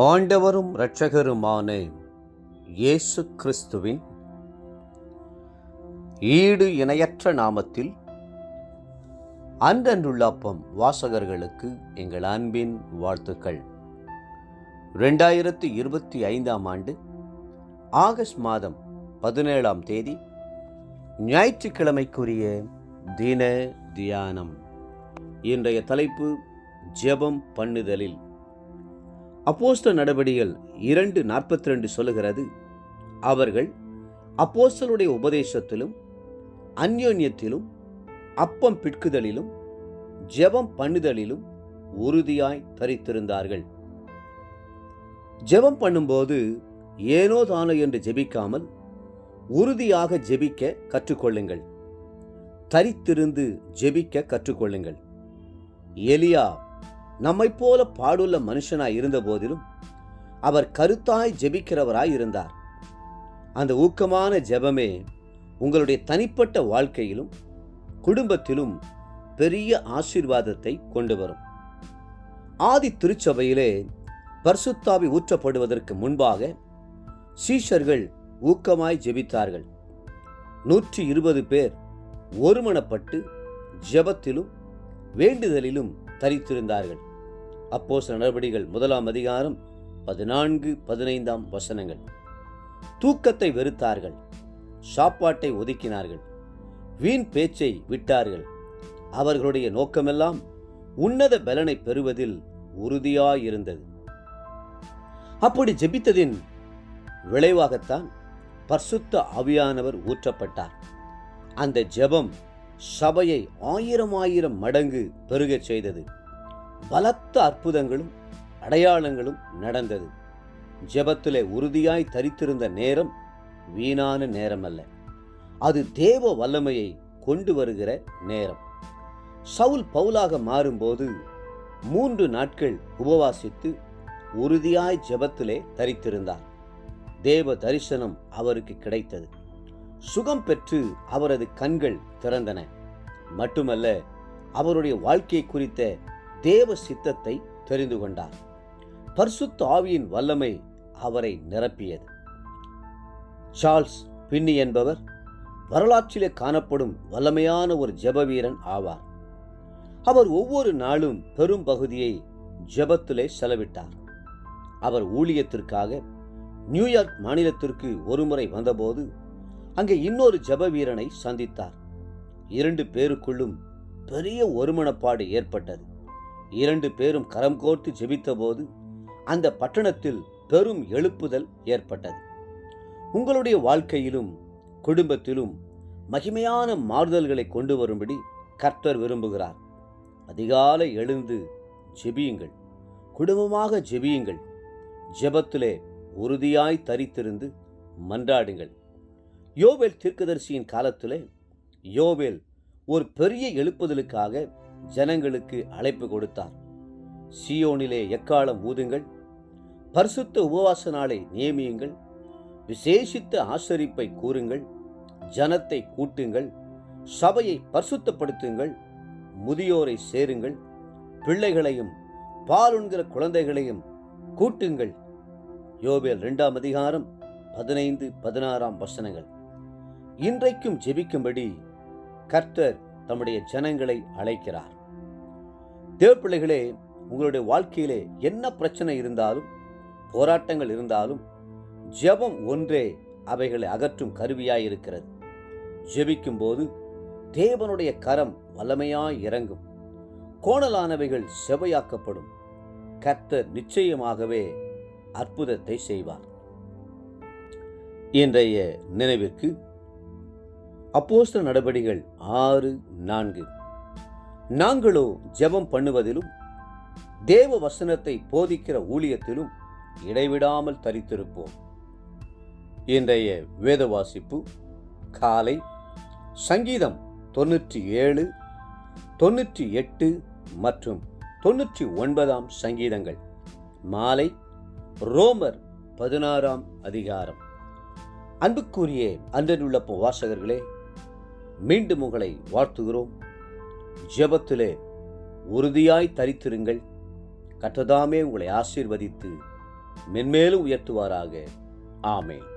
ஆண்டவரும் இரட்சகருமான இயேசு கிறிஸ்துவின் ஈடு இணையற்ற நாமத்தில் அன்றன்றுள்ள அப்பம் வாசகர்களுக்கு எங்கள் அன்பின் வாழ்த்துக்கள். 2025 ஆண்டு ஆகஸ்ட் மாதம் 17ஆம் தேதி ஞாயிற்றுக்கிழமைக்குரிய தின தியானம். இன்றைய தலைப்பு ஜெபம் பண்ணுதலில். அப்போஸ்தலர் நடபடிகள் 2:42 சொல்லுகிறது, அவர்கள் அப்போஸ்தலருடைய உபதேசத்திலும் அந்யோன்யத்திலும் அப்பம் பிட்குதலிலும் ஜெபம் பண்ணுதலிலும் உறுதியாய் தரித்திருந்தார்கள். ஜெபம் பண்ணும்போது ஏனோ தானோ என்று ஜெபிக்காமல் உறுதியாக ஜெபிக்க கற்றுக்கொள்ளுங்கள். தரித்திருந்து ஜெபிக்க கற்றுக்கொள்ளுங்கள். எலியா நம்மை போல பாடுள்ள மனுஷனாய் இருந்த போதிலும் அவர் கருத்தாய் ஜெபிக்கிறவராய் இருந்தார். அந்த ஊக்கமான ஜெபமே உங்களுடைய தனிப்பட்ட வாழ்க்கையிலும் குடும்பத்திலும் பெரிய ஆசீர்வாதத்தை கொண்டு வரும். ஆதி திருச்சபையிலே பரிசுத்தாவி ஊற்றப்படுவதற்கு முன்பாக சீஷர்கள் ஊக்கமாய் ஜெபித்தார்கள். 120 பேர் ஒருமனப்பட்டு ஜெபத்திலும் வேண்டுதலிலும் தரித்திருந்தார்கள். அப்போஸ்தலர் நடபடிகள் 1ஆம் அதிகாரம் 14-15 வசனங்கள். தூக்கத்தை வெறுத்தார்கள், சாப்பாட்டை ஒதுக்கினார்கள், வீண் பேச்சை விட்டார்கள். அவர்களுடைய நோக்கமெல்லாம் உன்னத பலனை பெறுவதில் உறுதியாயிருந்தது. அப்படி ஜெபித்ததின் விளைவாகத்தான் பரிசுத்த ஆவியானவர் ஊற்றப்பட்டார். அந்த ஜெபம் சபையை 1000 மடங்கு பெருகச் செய்தது. பலத்த அற்புதங்களும் அடையாளங்களும் நடந்தது. ஜெபத்திலே உறுதியாய் தரித்திருந்த நேரம் வீணான நேரம் அல்ல, அது தேவ வல்லமையை கொண்டு வருகிற நேரம். சவுல் பவுலாக மாறும்போது 3 நாட்கள் உபவாசித்து உறுதியாய் ஜெபத்திலே தரித்திருந்தார். தேவ தரிசனம் அவருக்கு கிடைத்தது. சுகம் பெற்று அவரது கண்கள் திறந்தன. மட்டுமல்ல, அவருடைய வாழ்க்கை குறித்த தேவ சித்தத்தை தெரிந்து கொண்டார். பரிசுத்த ஆவியின் வல்லமை அவரை நிரப்பியது. சார்ல்ஸ் பின்னி என்பவர் வரலாற்றிலே காணப்படும் வல்லமையான ஒரு ஜெப வீரன் ஆவார். அவர் ஒவ்வொரு நாளும் பெரும் பகுதியை ஜெபத்திலே செலவிட்டார். அவர் ஊழியத்திற்காக நியூயார்க் மாநிலத்திற்கு ஒருமுறை வந்தபோது அங்கே இன்னொரு ஜெப வீரனை சந்தித்தார். 2 பேருக்குள்ளும் பெரிய ஒருமனப்பாடு ஏற்பட்டது. 2 பேரும் கரம் கோர்த்து ஜெபித்த போது அந்த பட்டணத்தில் பெரும் எழுப்புதல் ஏற்பட்டது. உங்களுடைய வாழ்க்கையிலும் குடும்பத்திலும் மகிமையான மாறுதல்களை கொண்டு வரும்படி கர்த்தர் விரும்புகிறார். அதிகாலை எழுந்து ஜெபியுங்கள், குடும்பமாக ஜெபியுங்கள். ஜெபத்திலே உறுதியாய் தரித்திருந்து மன்றாடுங்கள். யோவேல் தீர்க்கதரிசியின் காலத்திலே யோவேல் ஒரு பெரிய எழுப்புதலுக்காக ஜனங்களுக்கு அழைப்பு கொடுத்தார். சீயோனிலே எக்காளம் ஊதுங்கள், பரிசுத்த உபவாச நாளை நியமியுங்கள், விசேஷித்த ஆசரிப்பை கூறுங்கள், ஜனத்தை கூட்டுங்கள், சபையை பரிசுத்தப்படுத்துங்கள், முதியோரை சேருங்கள், பிள்ளைகளையும் பாலுண்கிற குழந்தைகளையும் கூட்டுங்கள். யோவேல் 2ஆம் அதிகாரம் 15-16 வசனங்கள். இன்றைக்கும் ஜெபிக்கும்படி கர்த்தர் தம்முடைய ஜனங்களை அழைக்கிறார். தேவப்பிள்ளைகளே, உங்களுடைய வாழ்க்கையிலே என்ன பிரச்சனை இருந்தாலும் போராட்டங்கள் இருந்தாலும் ஜெபம் ஒன்றே அவைகளை அகற்றும் கருவியாயிருக்கிறது. ஜெபிக்கும் போது தேவனுடைய கரம் வல்லமையாய் இறங்கும். கோணலானவைகள் செவையாக்கப்படும். கர்த்தர் நிச்சயமாகவே அற்புதத்தை செய்வார். இன்றைய நினைவிற்கு அப்போஸ்தலர் நடபடிகள் 6:4. நாங்களோ ஜெபம் பண்ணுவதிலும் தேவ வசனத்தை போதிக்கிற ஊழியத்திலும் இடைவிடாமல் தரித்திருப்போம். இன்றைய வேத வாசிப்பு காலை சங்கீதம் 97, 98 மற்றும் 99 சங்கீதங்கள். மாலை ரோமர் 16ஆம் அதிகாரம். அன்புக்குரிய அன்றனுள்ள வாசகர்களே, மீண்டும் உங்களை வாழ்த்துகிறோம். ஜெபத்திலே உறுதியாய் தரித்திருங்கள். கர்த்தர் தாமே உங்களை ஆசீர்வதித்து மென்மேலும் உயர்த்துவாராக. ஆமென்.